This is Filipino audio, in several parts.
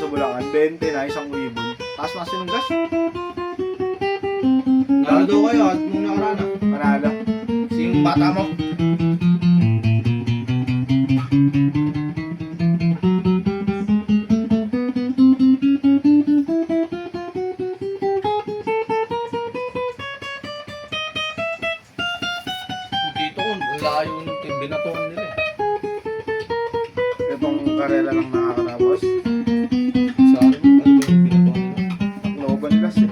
sa Bulacan, 20 na isang ibon. Taas na kasi ng gas. Nalo daw kayo at nung nakaraan ah. Manalo. Yung bata mo. Dito ko, layo ng binatongan nila eh. Itong karera lang nakakatapos. Sa akin, ano ba yung binatongan nila? Tacloban gas eh.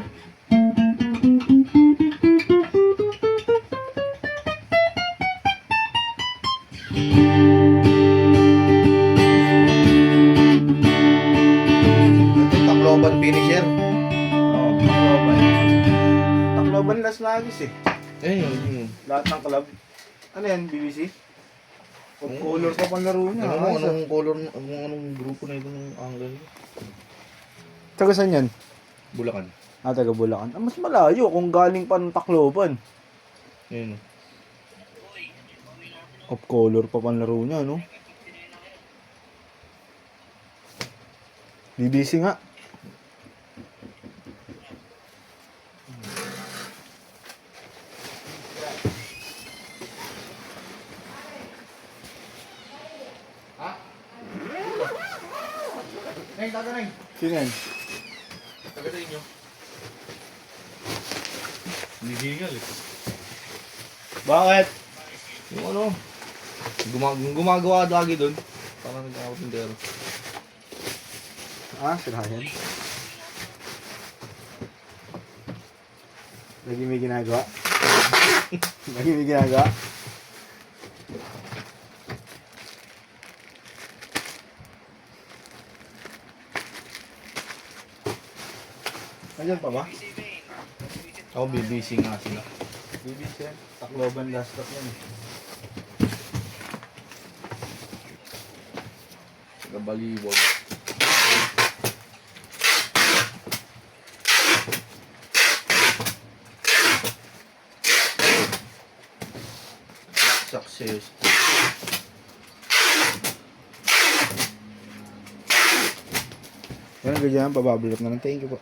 Ito yung Tacloban finisher. Oo, Tacloban. Tacloban last lagis eh. Eh, yun. Lahat ng club. Ano yan, BBC? Of color pa pang laro niya. Ano mo, Ayos, ah. anong color, anong grupo na ito ng angle? Taga saan yan? Bulacan. Ah, taga Bulacan. Ah, mas malayo kung galing pa ng Tacloban. Yun. Of color pa pang laro niya, no? BBC nga. Neng, taga Neng. Sino yan? Taga sa inyo. Nihingal eh. Bakit? Yung ano, gumagawa lagi doon. Parang nagkakapindero. Ah, sila yan. Lagi may ginagawa. Lagi may ginagawa. Nandiyan pa ba? Ako BBC nga sila. BBC yan. Tacloban last stop yan. Taga Baliwag. Success. Yan, ganyan. Pababalot na lang. Thank you po.